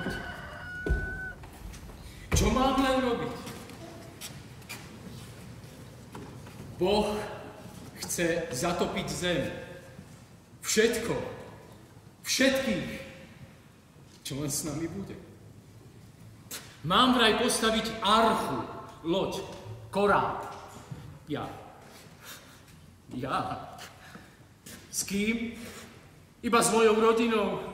robiť? Čo mám len robiť? Boh chce zatopiť zem. Všetko. Všetkých. Čo len s nami bude? Mám vraj postaviť archu, loď, korál. Ja. S kým? Iba s mojou rodinou.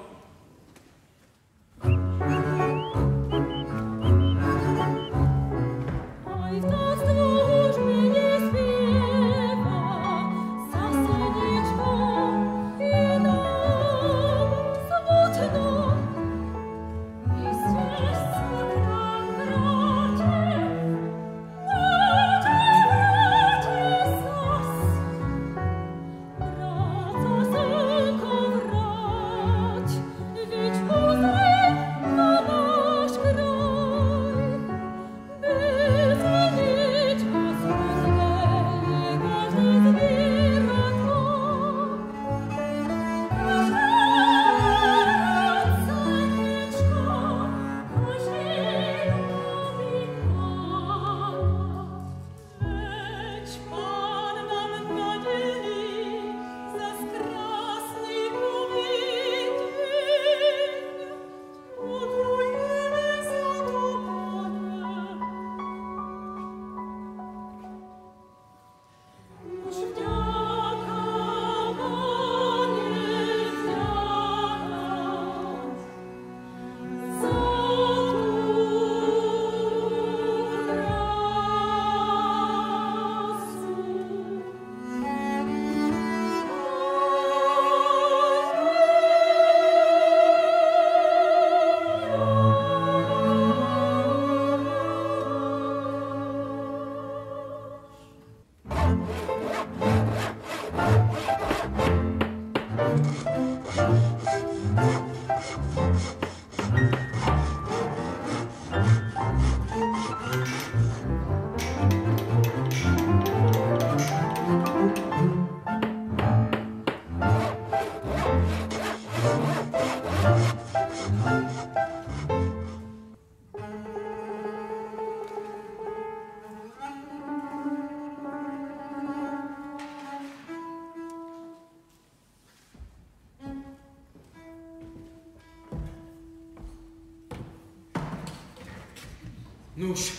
Nuž,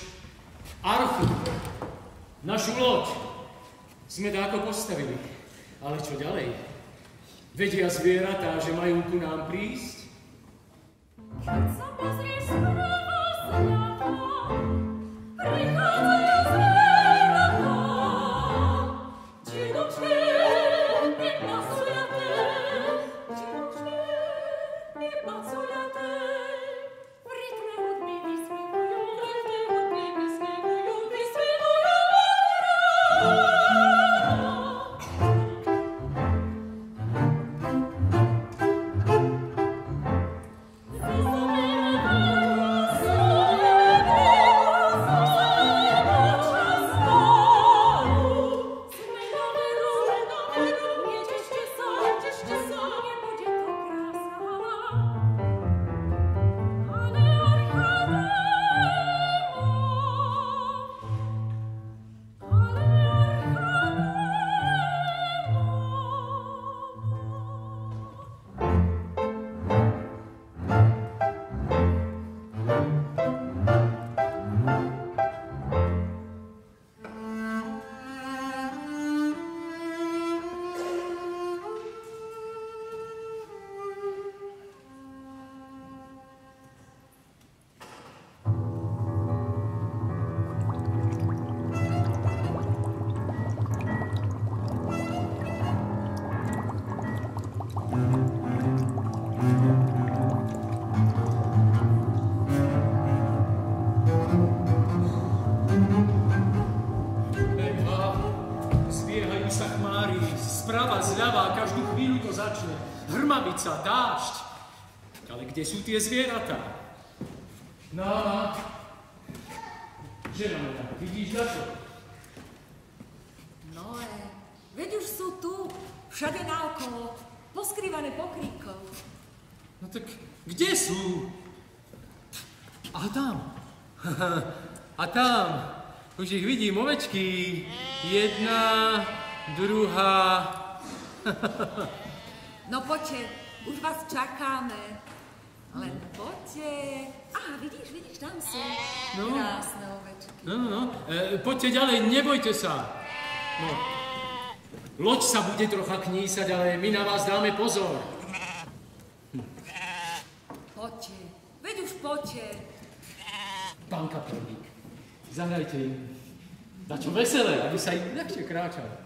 archu, našu loď sme dáko postavili. Ale čo ďalej? Vedia zvieratá, že majú ku nám prísť? Keď sa pozrieš spravo zľava, prichádzajú zvieratá. Dievčatá, iba zuľaté, dievčatá, iba zuľaté. V rytme hudby vysmievajú, v rytme hudby vysmievajú, vysmievajú ráno. Sprava, zľava, každú chvíľu to začne. Hrmavica, dážď. Ale kde sú tie zvieratá? No, žena moja, vidíš na čo? Noé, veď už sú tu, všade naokolo, poskrývané pokríkov. No tak kde sú? A tam. A tam. Už ich vidím, ovečky. Jedna, druhá. No poďte, už vás čakáme. Len poďte. Aha, vidíš, tam sú krásne ovečky. No. Poďte ďalej, nebojte sa. No. Loď sa bude trocha knísať, ale my na vás dáme pozor. Poďte, veď už poďte. Pán kapelník, zahrajte im dačo veselé, aby sa im ľahšie kráčalo.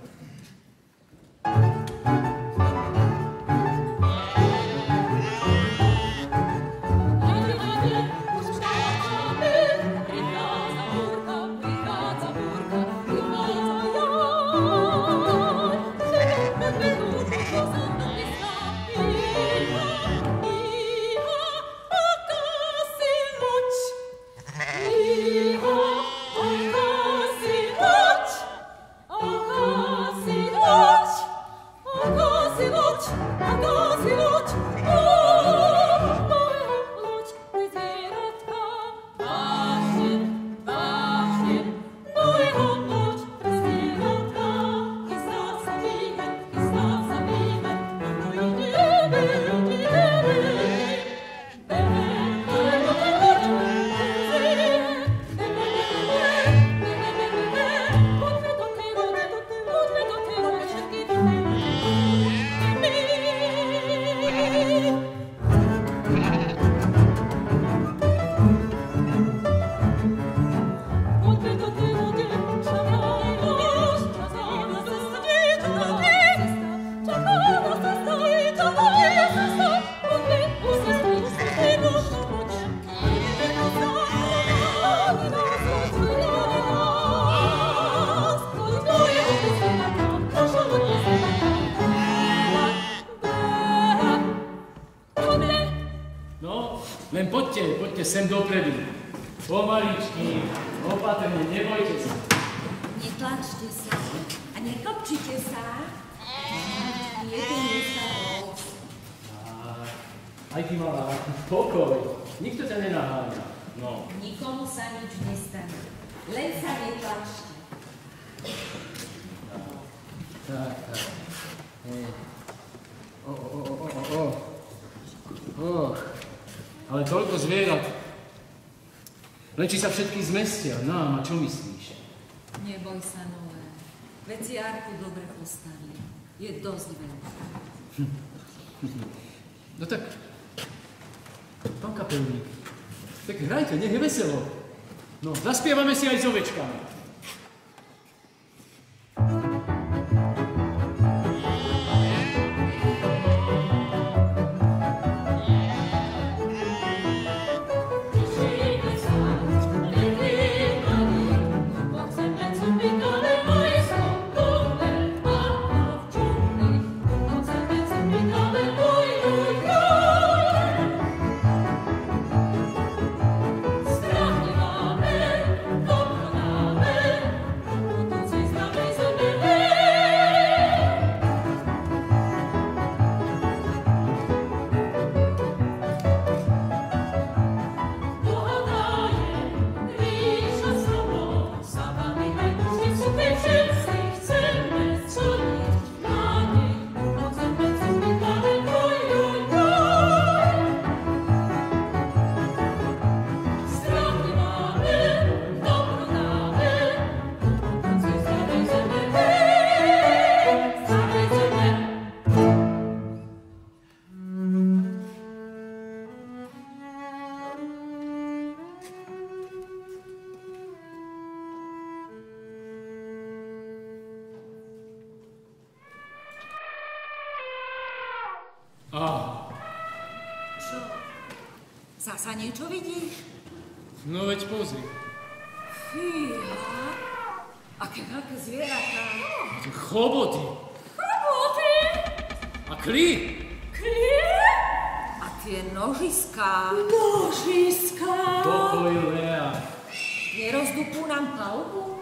Len poďte sem dopredu. Pomaličky, opatrne, nebojte sa. Netlačte sa a nekopčite sa. Jedine sa roz. Aj ty malá, pokoj. Nikto ťa nenaháňa. No. Nikomu sa nič nestane. Len sa netlačte. Tak. Ale toľko zvierat. Len či sa všetky zmestia. No, a čo myslíš? Neboj sa, Noé. Veď si arku dobre postavil. Je dosť veľká. No tak, pán kapelník, tak hrajte, nech je veselo. No, zaspievame si aj s ovečkami. Čo? Zasa niečo vidíš? No veď pozri. Fíha, aké veľké zvieratá. Choboty. Choboty? A kli. Kli? A tie nožiská. Nožiská? Pokoj, Lea. Nerozdupú nám palubu?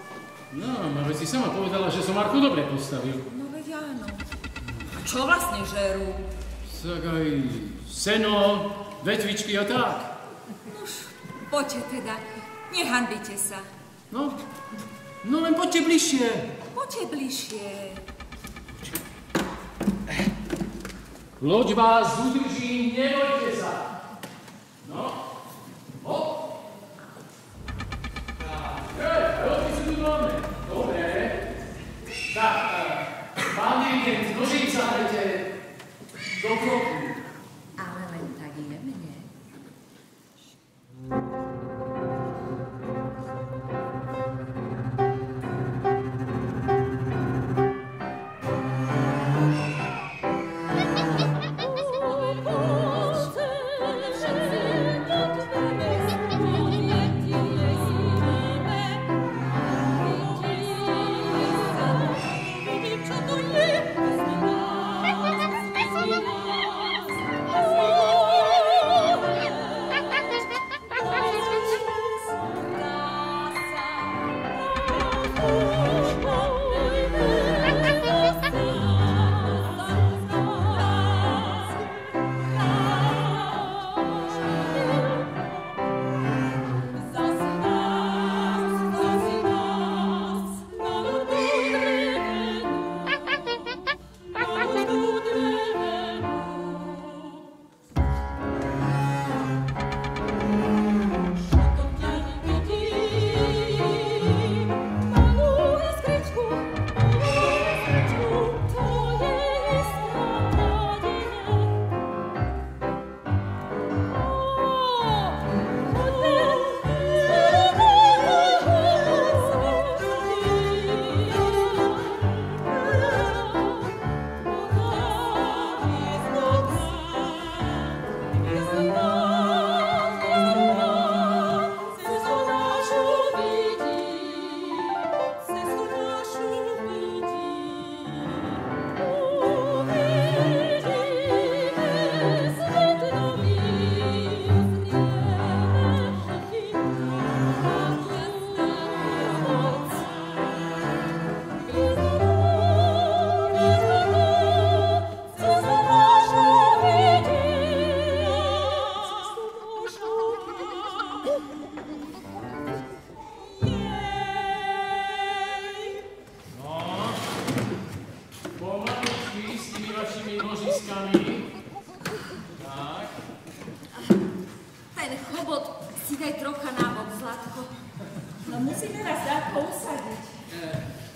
No, veď si sama povedala, že som arku dobre postavil. No veď áno. A čo vlastne žerú? Tak aj seno, vetvičky a tak. Nož, Poďte teda, nehanbite sa. No len poďte bližšie. Poďte bližšie. Loď vás udrží, nebojte sa. No, hop. Loďky sú tu dole. Dobre. Tak, pán dirigent, nožík zahrajte do kroku. Ale len tak jemne.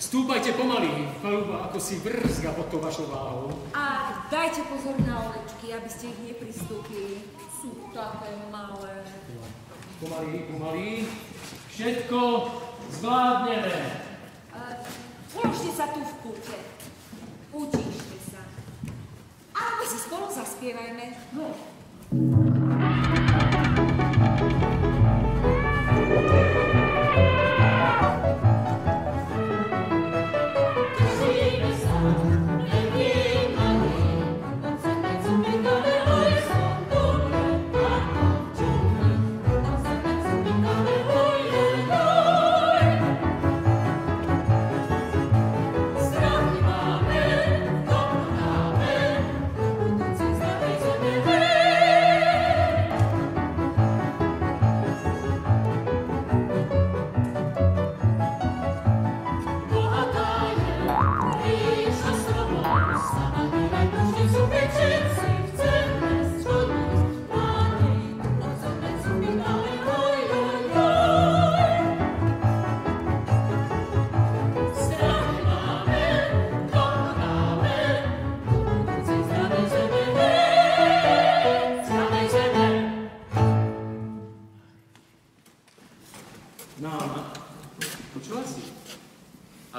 Stúpajte pomaly, paluba, ako si vrzga pod tou vašou váhou. A dajte pozor na ovečky, aby ste ich nepristúpili. Sú také malé. Pomaly. Všetko zvládneme. Uložte sa tu v kúte. Utíšte sa. Alebo si spolu zaspievajme. No.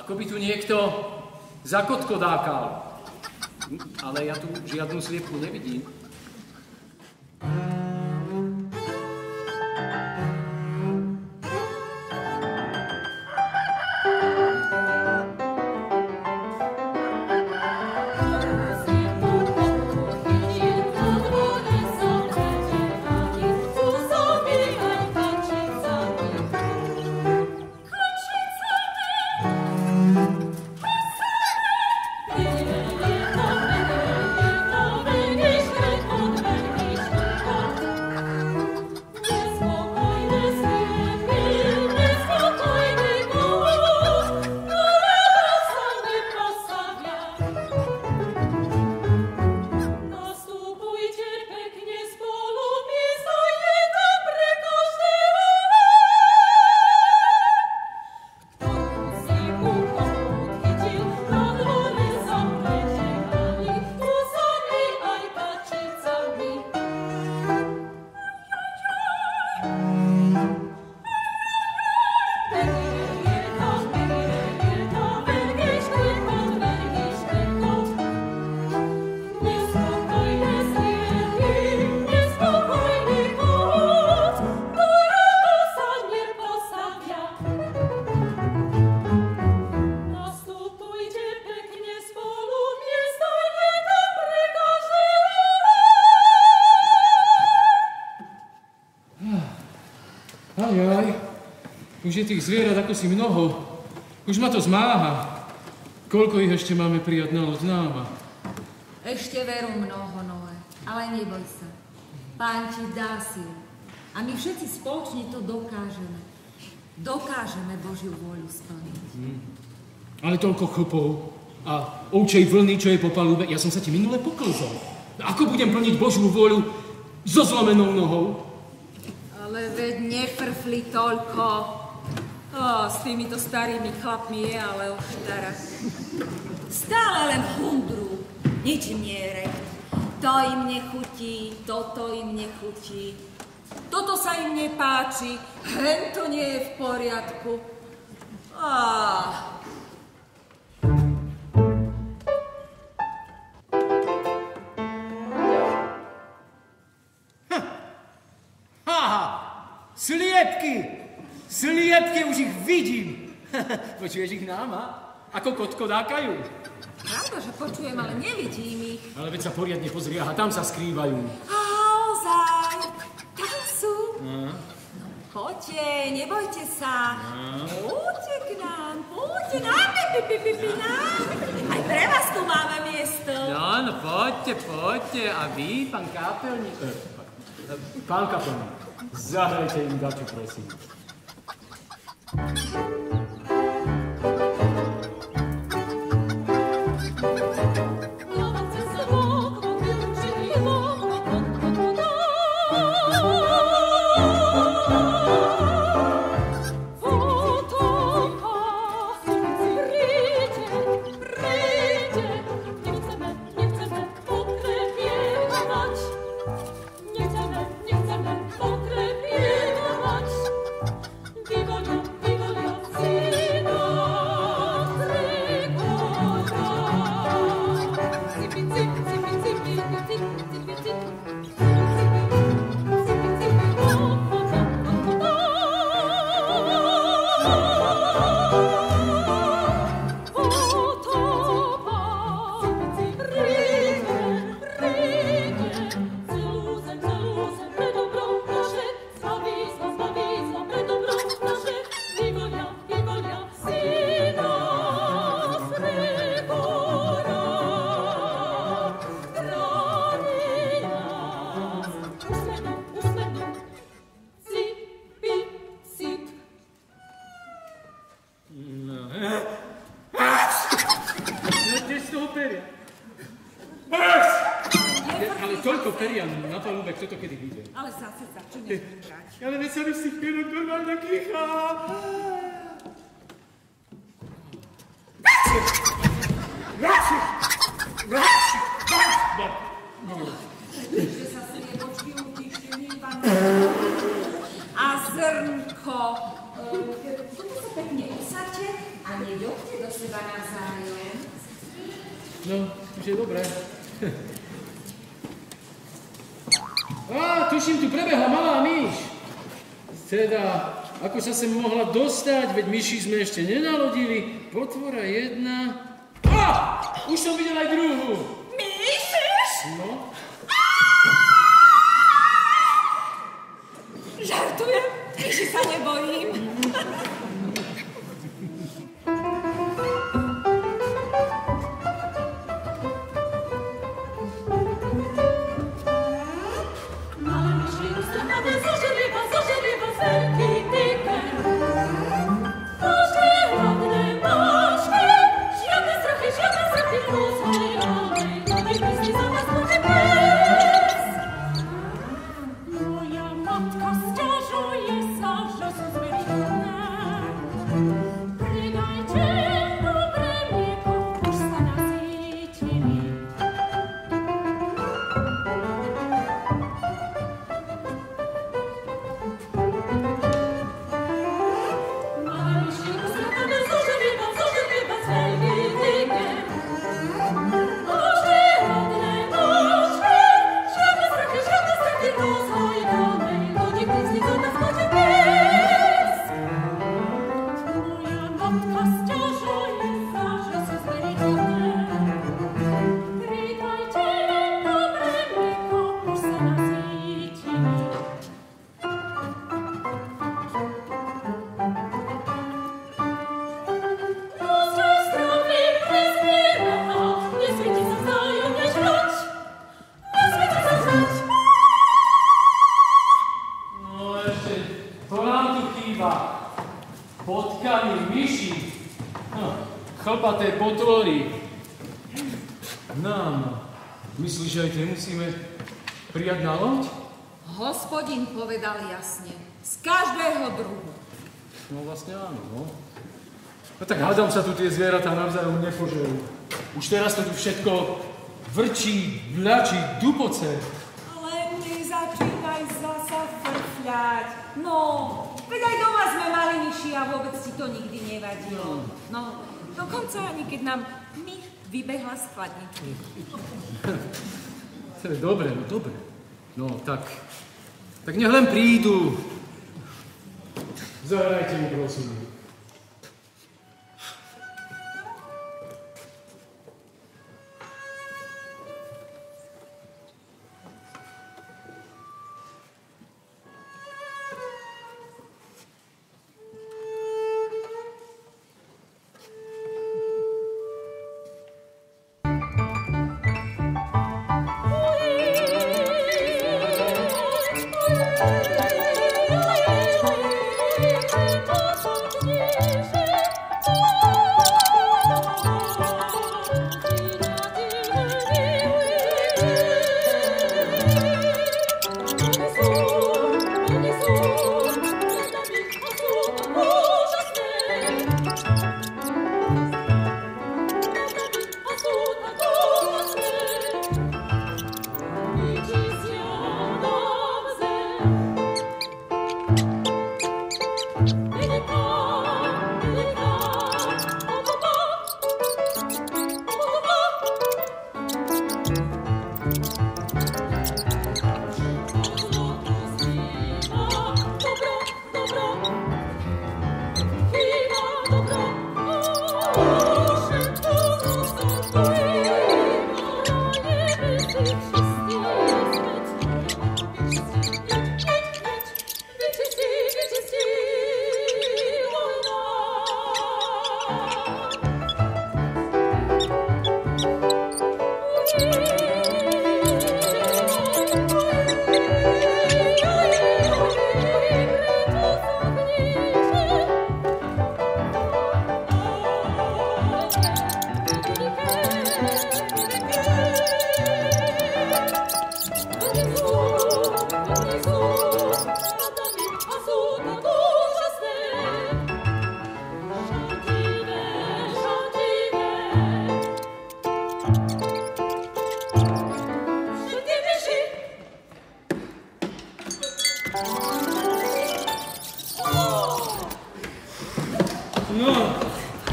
Ako by tu niekto zakotkodákal. Ale ja tu žiadnu sliepku nevidím. Thank you. Ajaj, už je tých zvierat ako si mnoho. Už ma to zmáha. Koľko ich ešte máme prijať na loď náma? Ešte veru mnoho, Noé. Ale neboj sa. Pán ti dá silu. A my všetci spoločne to dokážeme. Dokážeme Božiu vôľu splniť. Ale toľko chlpov a ovčej vlny, čo je po palube. Ja som sa ti minule poklzol. Ako budem plniť Božiu vôľu so zlomenou nohou? Ale veď nefrfli toľko. S týmito starými chlapmi je ale už štara. Stále len hundru. Ničím nie je recht. To im nechutí, toto im nechutí. Toto sa im nepáči, hento nie je v poriadku. Sliepky, už ich vidím. Počuješ ich náma? Ako kotko dákajú. Pravda, že počujem, ale nevidím ich. Ale veď sa poriadne pozri, aha, tam sa skrývajú. Ozaj, tam sú. No, poďte, nebojte sa. Poďte k nám, poďte nám, Aj pre vás tu máme miesto. No, poďte. A vy, pán Kápelník? Pán Kapelník, zahrajte im dačo, prosím. Toľko peria na palube, kto to kedy videl. Ale zase začneš vybrať. Ale veď sa mi z tých pierok normálne kýchá. Že sa sliebočky utíšte, a zrnko. Toto sa pekne usadte a neďochte do seba navzájom. No, už je dobré. Tuším, tu prebehla malá myš. Teda, ako sa sem mohla dostať, veď myši sme ešte nenalodili. Potvora jedna. Už som videl aj druhú. Myšiš? No. Žartujem, myši sa nebojím. Moja matka stiażuje sa, że są zmęczone. nám tu chýba? Potkany, myši, chlpaté potvory. Nám, myslíš, že aj tie musíme prijať na loď? Hospodin povedal jasne, z každého druhu. No vlastne áno, no. No tak hádam sa tu tie zvieratá navzájom nepožerú. Už teraz to tu všetko vrčí, vľačí, dupoce. Ale nezačínaj zasa frfľať. No, veď aj doma sme mali myši a vôbec si to nikdy nevadilo. No, dokonca ani keď nám myš vybehla z chladničky. To je dobre, no dobre. No tak nech len prídu. Zahrajte mi, prosím.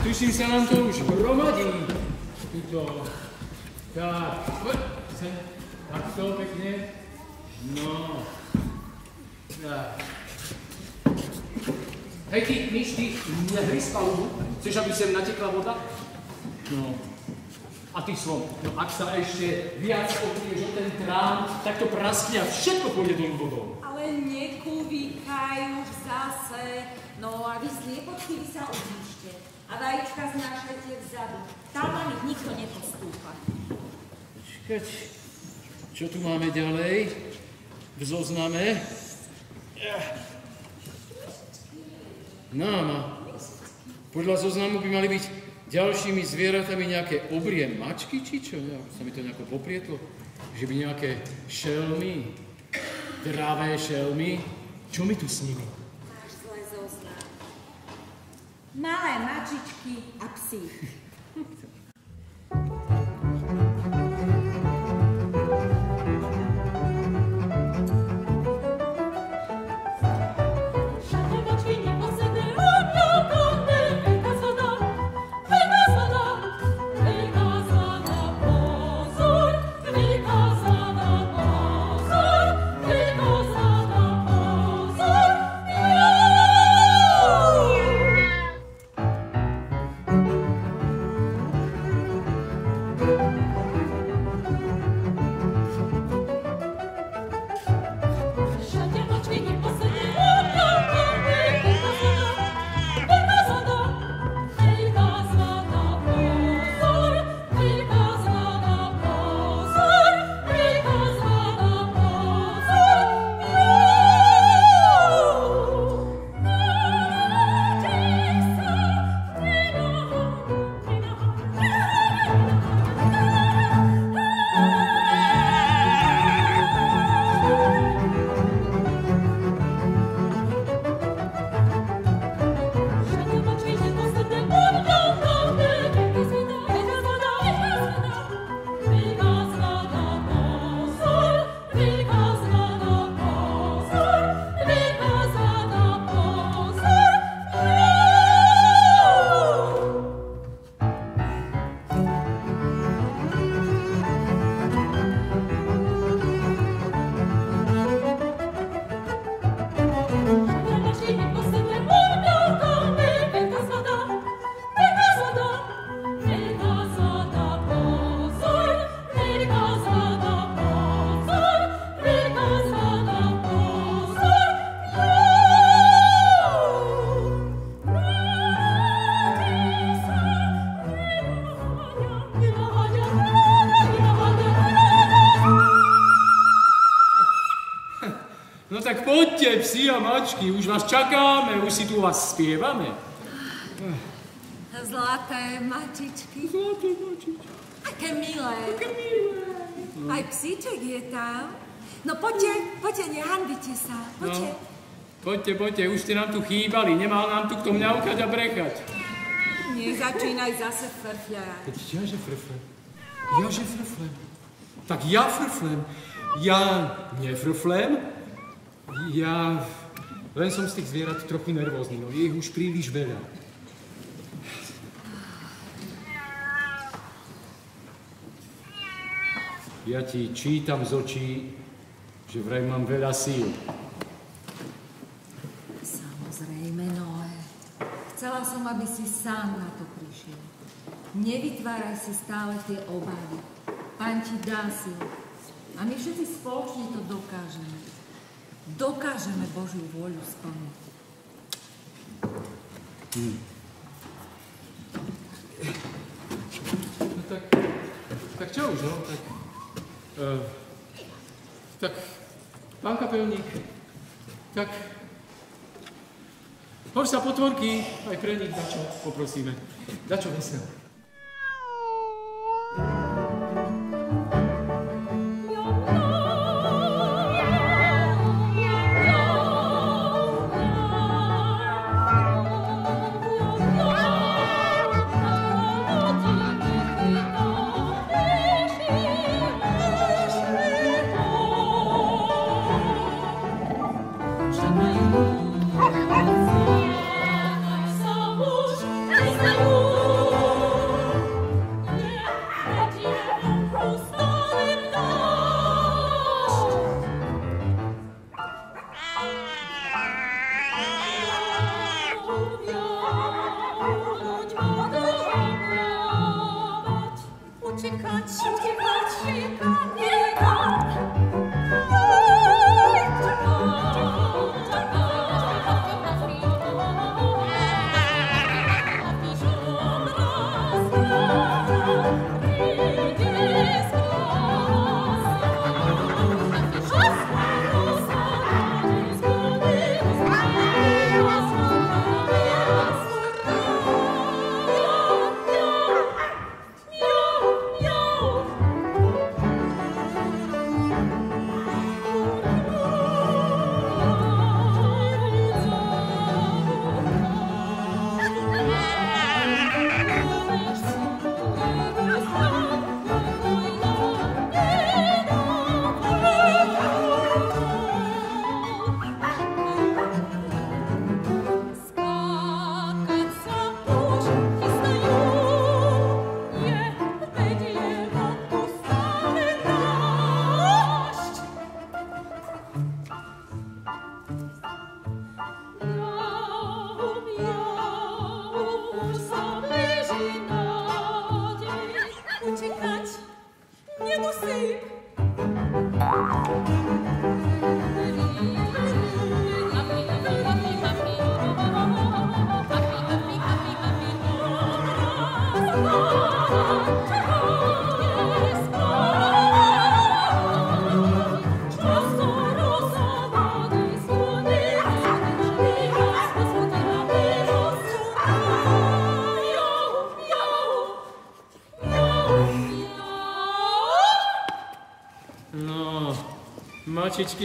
Tuším sa nám to už hromadí. Tuto. Tak, sem. Takto pekne. No. Tak. Hej ty, myš, ty nehryz palubu. Chceš, aby sem natekla voda? No. A ty slon, no ak sa ešte viac oprieš o ten trám, tak to praskne a všetko pôjde dolu vodou. Ale nekúvikaj už zase. No a vy sliepotky vy sa odnište. A vajíčka znášajte vzadu. Tam na nich nikto nepostúpa. Počkať, čo tu máme ďalej v zozname? Náma. Podľa zoznamu by mali byť ďalšími zvieratami nejaké obrie mačky, či čo? Ja, sa mi to nejako poprietlo. Že by nejaké šelmy, dravé šelmy. Čo mi tu s nimi? Máš zlé zoznam. Malé mačičky a psi. Poďte, psi a mačky, už vás čakáme, už si tu vás spievame. Zlaté mačičky. Zlaté mačičky. Aké milé. Aké milé. Aj psíček je tam. No poďte, nehanbite sa. Poďte. No, poďte, už ste nám tu chýbali, nemal nám tu kto mňaukať a brechať. Nezačínaj zase frfľať. Jaže frflem. Tak ja frflem. Ja nefrflem. Ja len som z tých zvierat trochu nervózny, no je ich už príliš veľa. Ja ti čítam z očí, že vraj mám veľa síl. Samozrejme, Noé. Chcela som, aby si sám na to prišiel. Nevytváraj si stále tie obavy. Pán ti dá silu. A my všetci spoločne to dokážeme. Dokážeme Božiu vôľu splniť. No tak čo už, no? Tak, pán kapelník, tak hoď sa potvorky, aj pre nich dačo poprosíme. Dačo veselé.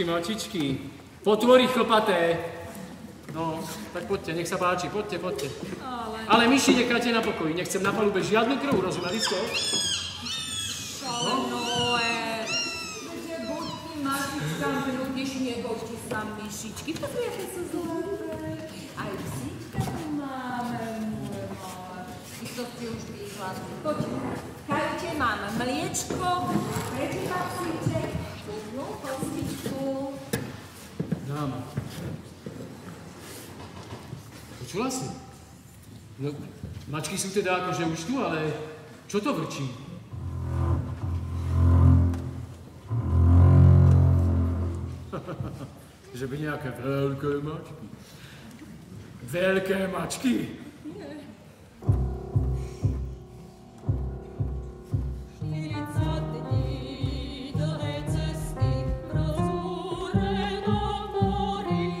Mačičky, potvory chlpaté. No, tak poďte, nech sa páči, poďte. Ale myši necháte na pokoji, nechcem na palube žiadnu krv, rozumeli ste? Noé, že buď tým mačičkám ľudíš, nebožte sa myšičky, pozri, aké sú zlaté. Aj psíčka tu máme, moje malé. Isto ste už vychladli. Poďte, kajte, máme mliečko, pre teba psíček, jednu kostičku. Dáma. Počula si? No, mačky sú teda akože už tu, ale čo to vrčí? Že by nejaké veľké mačky. Veľké mačky? Dlhé cesty, rozúrené mory.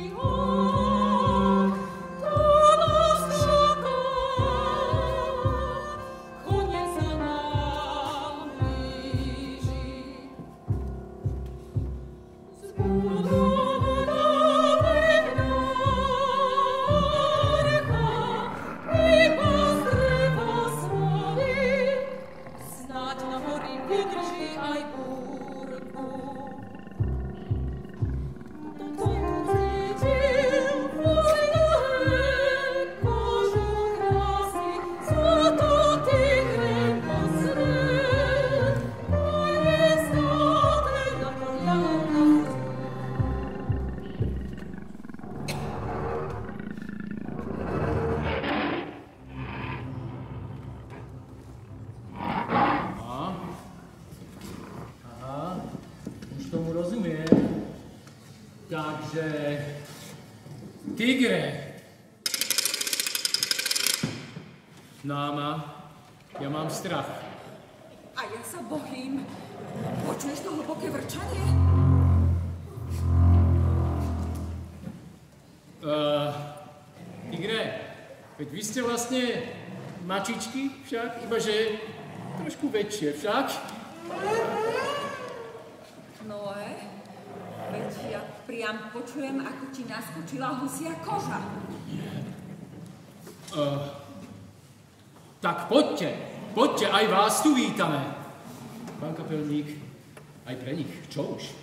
Takže... Tigre. Náma, ja mám strach. A ja sa bojím. Počuješ to hlboké vrčanie? Tigre, veď vy ste vlastne mačičky však, ibaže trošku väčšie však. No veď ja priam počujem, ako ti naskočila husia koža. Tak poďte, aj vás tu vítame. Pán kapelník, aj pre nich, čo už?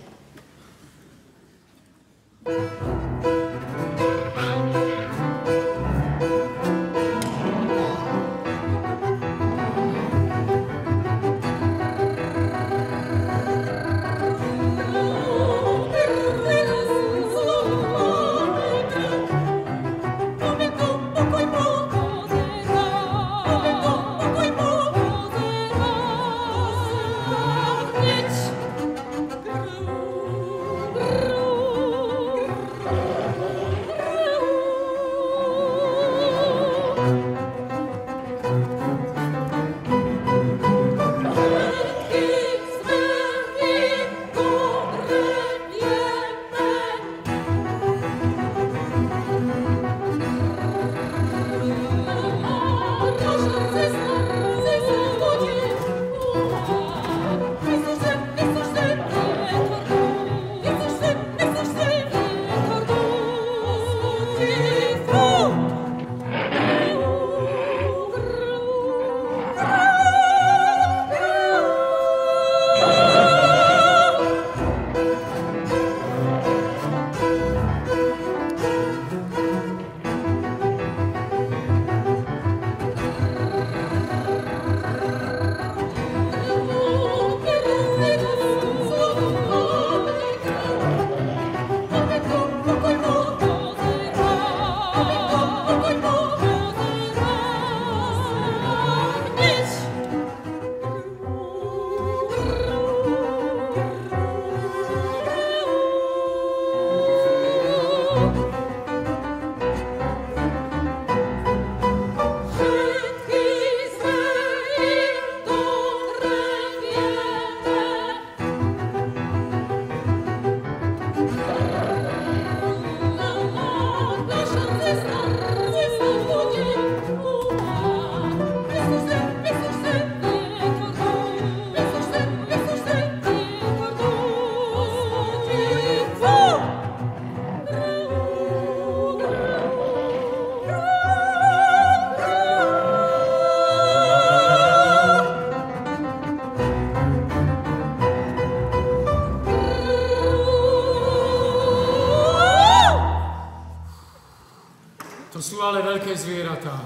To sú ale veľké zvieratá.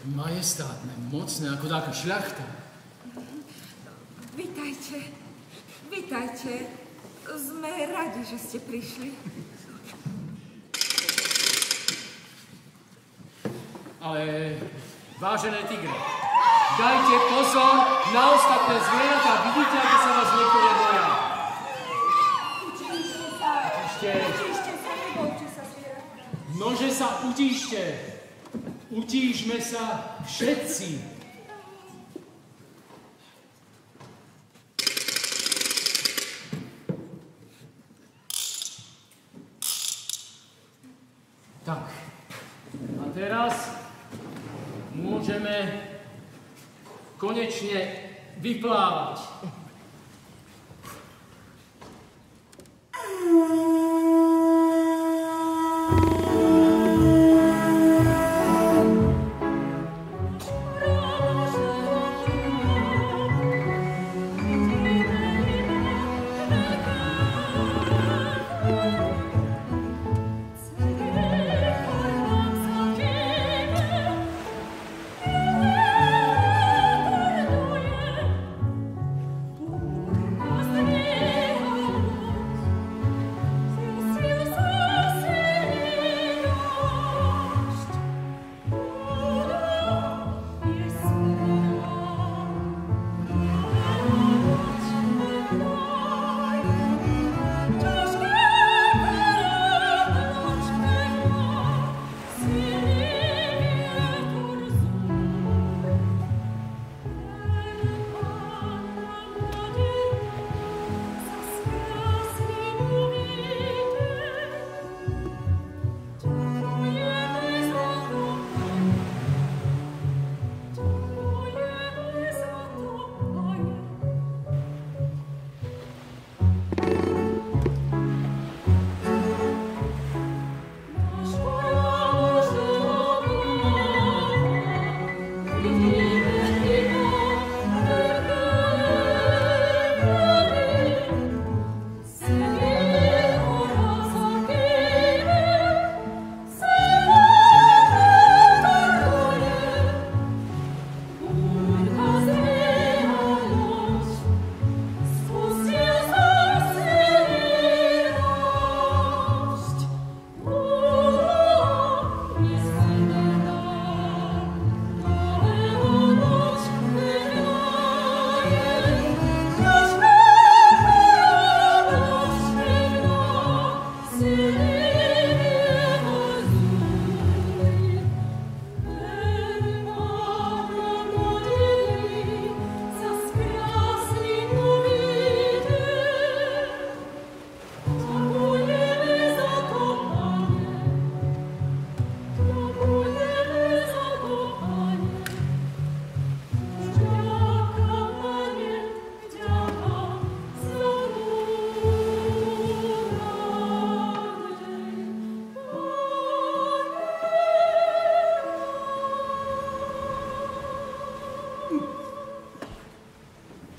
Majestátne, mocné, ako taká šľachta. Vítajte. Sme radi, že ste prišli. Ale, vážené tigre, dajte pozor na ostatné zvieratá. Vidíte, ako sa vás niektoré boja. Utíšte sa, nebojte sa zvieratá. Nože sa utíšte. Utíšme sa všetci. Tak, a teraz môžeme konečne vyplávať.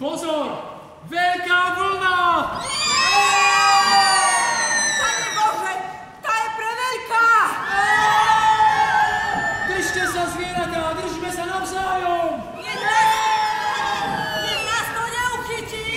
Pozor! Veľká vlna! Pane Bože, tá je preveľká! Držte sa, zvieratá, držme sa navzájom! Nech nás to neuchytí!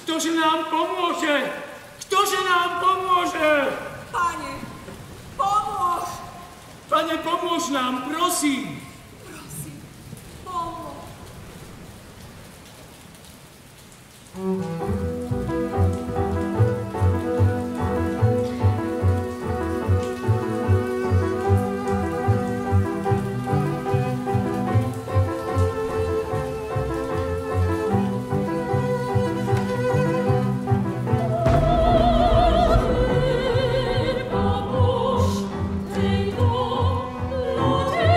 Ktože nám pomôže? Ktože nám pomôže? Pane, pomôž! Pane, pomôž nám, prosím! Prosím, pomôž! Pomóż, tej do lody.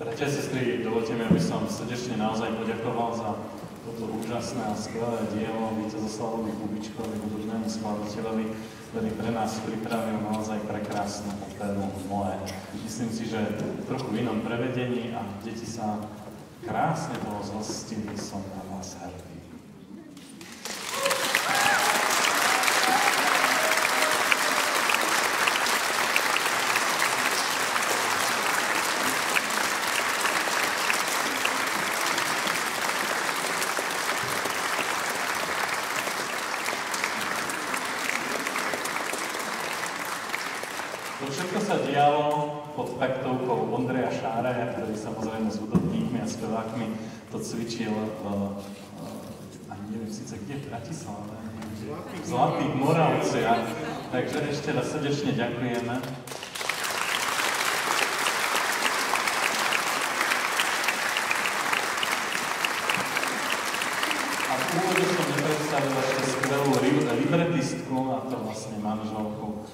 Bratia a sestry, dovolte mi, aby som srdečne naozaj poďakoval za toto úžasné a skvelé dielo Víťazoslavovi Kubičkovi, hudobnému skladateľovi, ktorý pre nás pripravil naozaj prekrásnu operu Moe. Myslím si, že trochu v inom prevedení a deti sa krásne toho zhostili, som na vás hrdý. Pod taktovkou Ondreja Šáraja, ktorý samozrejme s hudobníkmi a spevákmi to cvičil ani neviem síce kde, v Bratislave, v Zlatých Moravciach. Takže ešte raz srdečne ďakujeme. A v úvode som nepredstavil ešte skvelú libretistku, a to vlastne manželku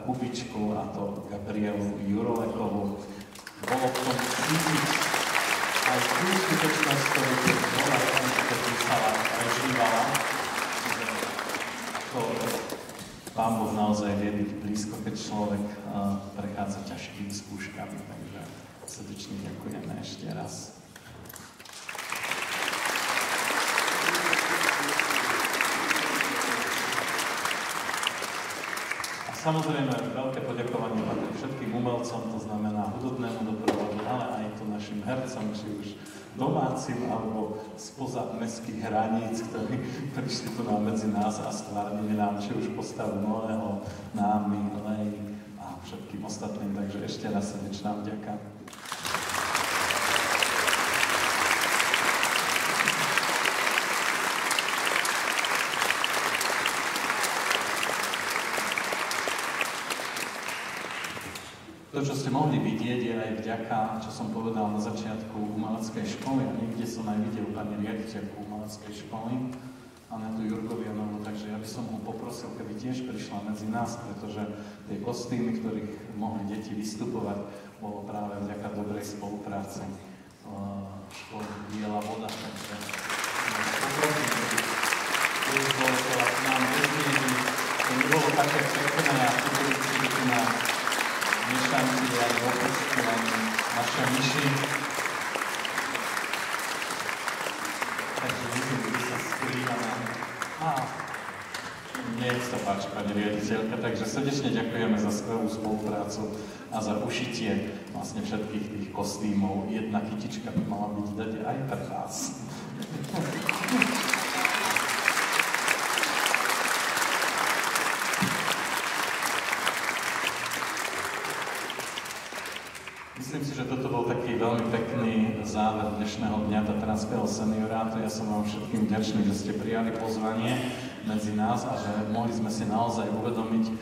Kubičku, a to Gabrielu Jurolekovú. Bolo v tom cítiť aj tú skutočnosť, ktorú bola to písala, prežívala. To Pán Boh naozaj vie byť blízko, keď človek prechádza ťažkými skúškami. Takže srdečne ďakujeme ešte raz. Samozrejme, veľké poďakovanie patrí všetkým umelcom, to znamená hudobnému doprovodu, ale aj to našim hercom, či už domácim alebo spoza mestských hraníc, ktorí prišli tu medzi nás a stvárnili nám či už postavu Noého, námi, Lej a všetkým ostatným. Takže ešte raz srdečná vďaka. To, čo ste mohli vidieť, je aj vďaka, čo som povedal na začiatku umeleckej školy, a niekde som aj videl pani riaditeľku umeleckej školy, Anetu Jurgovianovú, takže ja by som ho poprosil, keby tiež prišla medzi nás, pretože tie kostýmy, ktorých mohli deti vystupovať, bolo práve vďaka dobrej spolupráce školy Biela voda, takže poprosím, keby už bolo to nám bezmiedný, to nebolo také pekné a futuristické, tu na myšanci, aj opecky, aj naše myši. Takže vidím, kde sa skrývame. Nech sa páči, pani riaditeľka. Takže srdečne ďakujeme za skvelú spoluprácu a za ušitie vlastne všetkých tých kostýmov. Jedna kytička by mala byť dať aj pre vás. Myslím si, že toto bol taký veľmi pekný záver dnešného dňa Tatranského seniorátu. Ja som vám všetkým vďačný, že ste prijali pozvanie medzi nás a že mohli sme si naozaj uvedomiť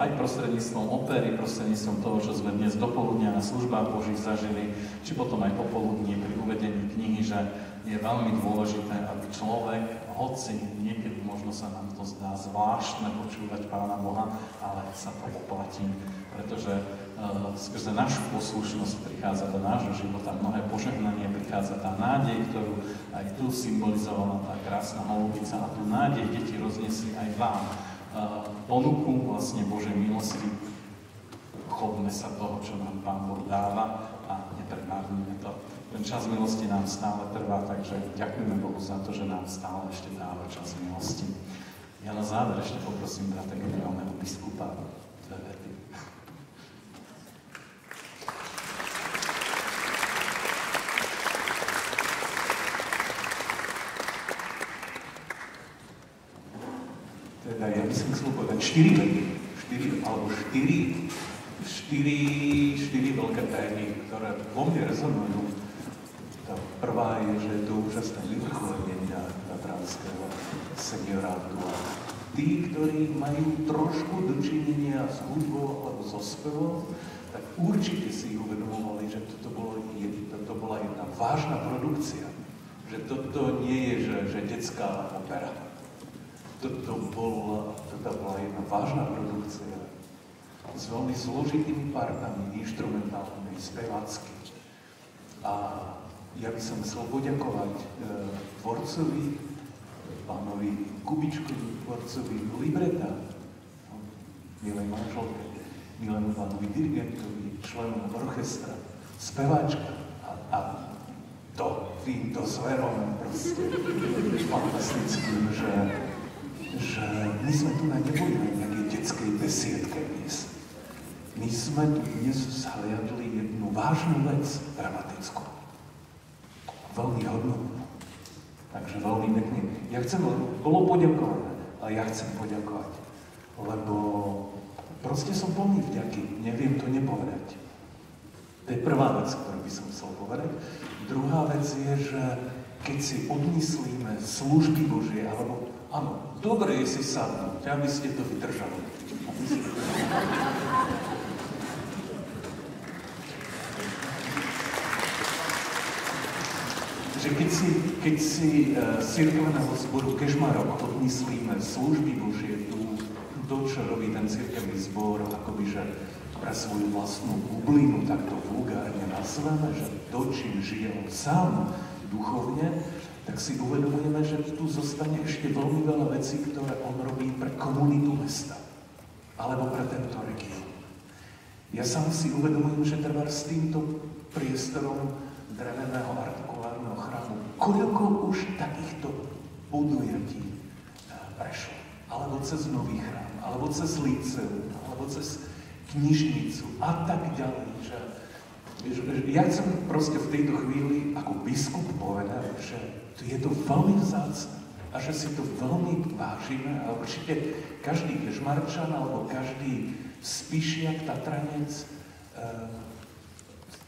aj prostredníctvom opery, prostredníctvom toho, čo sme dnes dopoludnia na službách Božích zažili, či potom aj popoludní pri uvedení knihy, že je veľmi dôležité, aby človek, hoci niekedy možno sa nám to zdá zvláštne počúvať Pána Boha, ale sa to oplatí, pretože skrze našu poslušnosť prichádza do nášho života mnohé požehnanie, prichádza tá nádej, ktorú aj tu symbolizovala tá krásna holubica, a tú nádej deti rozniesli aj vám. Ponuku vlastne Božej milosti. Chopme sa toho, čo nám Pán Boh dáva, a nepremárnime to. Ten čas milosti nám stále trvá, takže ďakujeme Bohu za to, že nám stále ešte dáva čas milosti. Ja na záver ešte poprosím brata generálneho biskupa dve vety. Teda ja by som chcel povedať 4 vety, 4 veľké témy, ktoré vo mne rezonujú. Tá prvá je, že je to úžasné vyvrcholenie dňa Tatranského seniorátu. A tí, ktorí majú trošku dočinenia s hudbou alebo so spevom, tak určite si uvedomovali, že toto bola jedna vážna produkcia. Že toto nie je, že detská opera. Toto bola jedna vážna produkcia. s veľmi zložitými partami, inštrumentálnymi, spevácky. A ja by som chcel poďakovať tvorcovi, pánovi Kubičkovi, tvorcovi libreta, milej manželke, milému pánovi dirigentovi, členom orchestra, speváčka a to týmto zverom proste fantastickým, že my sme tu neboli na nejakej detskej besiedke dnes. My sme tu dnes zhliadli jednu vážnu vec dramatickú. Veľmi hodnotnú. Takže veľmi pekne. Ja chcem, bolo poďakované, ale ja chcem poďakovať, lebo proste som plný vďaky, neviem to nepovedať. To je prvá vec, ktorú by som chcel povedať. Druhá vec je, že keď si odmyslíme služby Božie, alebo áno, dobre je si sadnúť, aby ste to vydržali. Že keď si cirkevného zboru Kežmarok odmyslíme služby Božie, to, čo robí ten cirkevný zbor, akoby, že pre svoju vlastnú bublinu, tak to vulgárne nazveme, že to, čím žije on sám duchovne, tak si uvedomujeme, že tu zostane ešte veľmi veľa vecí, ktoré on robí pre komunitu mesta, alebo pre tento región. Ja sám si uvedomujem, že treba s týmto priestorom dreveného artikulárneho chrámu, koľko už takýchto podujatí prešlo. Alebo cez Nový chrám, alebo cez Líceum, alebo cez knižnicu a tak ďalej. Že ja chcem proste v tejto chvíli ako biskup povedať, že je to veľmi vzácne a že si to veľmi vážime a určite každý Kežmarčan alebo každý Spišiak, Tatranec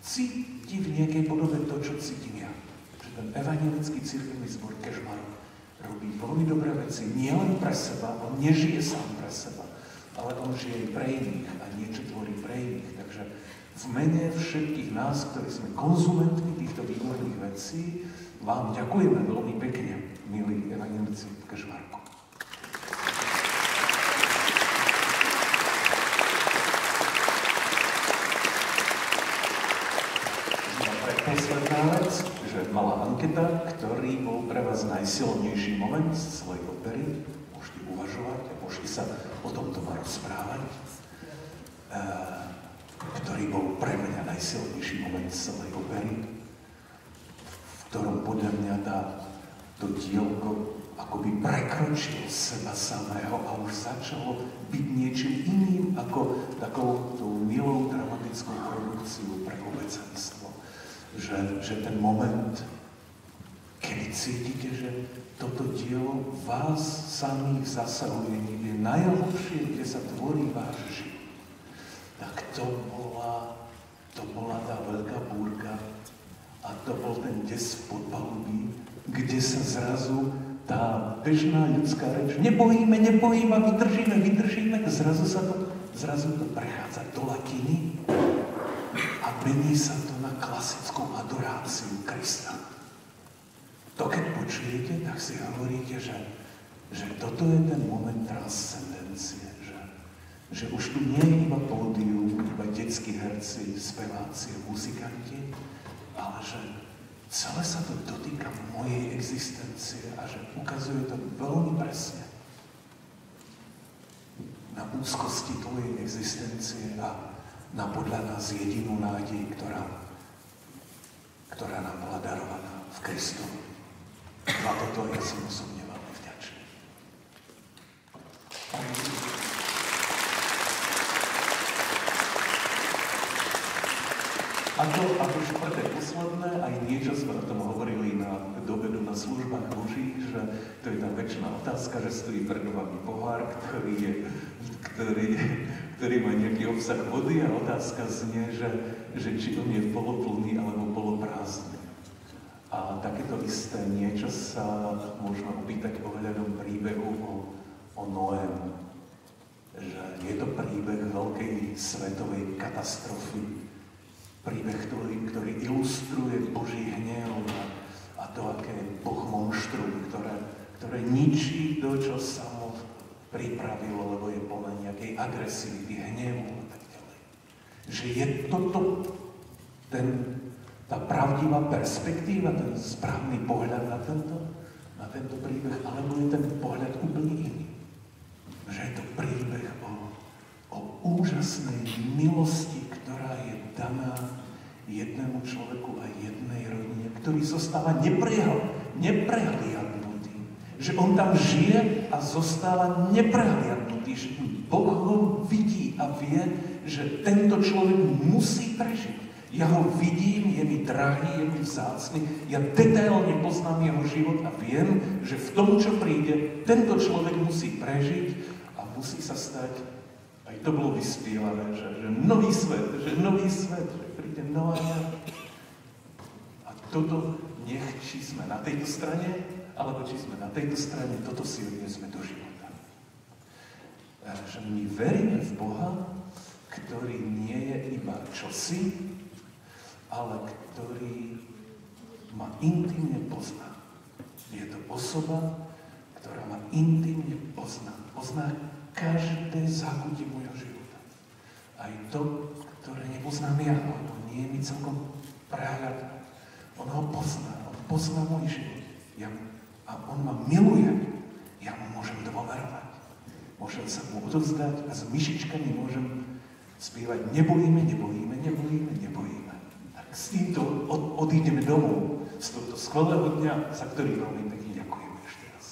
cíti v nejakej podobe to, čo cítim ja. Že ten evangelický cirkevný zbor Kežmarok robí veľmi dobré veci, nielen pre seba, on nežije sám pre seba, ale on žije pre iných a niečo tvorí pre iných. Takže v mene všetkých nás, ktorí sme konzumentmi týchto výborných vecí, vám ďakujeme veľmi pekne, milí evanjelici v Kežmarku. Posledná vec, že malá anketa, ktorý bol pre vás najsilnejší moment z celej opery, môžete uvažovať a môžete sa o tomto rozprávať, ktorý bol pre mňa najsilnejší moment z celej opery, v ktorom podľa mňa to dielko akoby prekročilo seba samého a už začalo byť niečím iným ako takou tou milou dramatickou produkciou pre obecenstvo. Že ten moment, kedy cítite, že toto dielo vás samých zasahuje niekde najhlbšie, kde sa tvorí váš život, tak to bola tá veľká búrka a to bol ten des v podpalubí, kde sa zrazu tá bežná ľudská reč nebojíme, vydržíme, zrazu to prechádza do latiny a mení sa to na klasickú adoráciu Krista. To keď počujete, tak si hovoríte, že toto je ten moment transcendencie, že už tu nie je iba pódium, iba detskí herci, speváci, muzikanti, ale že celé sa to dotýka mojej existencie a že ukazuje to veľmi presne na úzkosti tvojej existencie a na podľa nás jedinú nádej, ktorá nám bola darovaná v Kristovi. Za toto ja som osobne veľmi vďačný. A to štvrté posledné, aj niečo sme o tom hovorili na dobedu na službách Božích, že to je tá večná otázka, že stojí pred vami pohár, ktorý má nejaký obsah vody a otázka znie, že či on je poloplný alebo poloprázdny. A takéto isté niečo sa možno opýtať ohľadom príbehu o Noému. Že je to príbeh veľkej svetovej katastrofy. Príbeh, ktorý ilustruje Boží hnev a to, aké je Boh monštrum, ktoré ničí to, čo samo pripravilo, lebo je plné nejakej agresivity, hnevu a tak že je toto tá pravdivá perspektíva, ten správny pohľad na tento príbeh, alebo je ten pohľad úplne iný. Že je to príbeh o úžasnej milosti, ktorá je daná jednému človeku a jednej rodine, ktorý zostáva neprehliadnutý. Že on tam žije a zostáva neprehliadnutý, že Boh ho vidí a vie, že tento človek musí prežiť. Ja ho vidím, je mi drahý, je mi vzácny, ja detailne poznám jeho život a viem, že v tom, čo príde, tento človek musí prežiť a musí sa stať, aj to bolo vyspievané, že nový svet, že príde nová ja. A toto nech, či sme na tejto strane, alebo či sme na tejto strane, toto si odnesme do života. Že my veríme v Boha, ktorý nie je iba čosi, ale ktorý ma intimne pozná. Je to osoba, ktorá ma intimne pozná. Pozná každé zákutie môjho života. Aj to, ktoré nepoznám ja, lebo nie je mi celkom prehľadné. On ho pozná, on pozná môj život. A on ma miluje. Ja mu môžem dôverovať. Môžem sa mu odovzdať a s myšičkami môžem spievať nebojíme. S týmto odídeme domov z tohto skvelého dňa, za ktorý veľmi pekne ďakujeme ešte raz.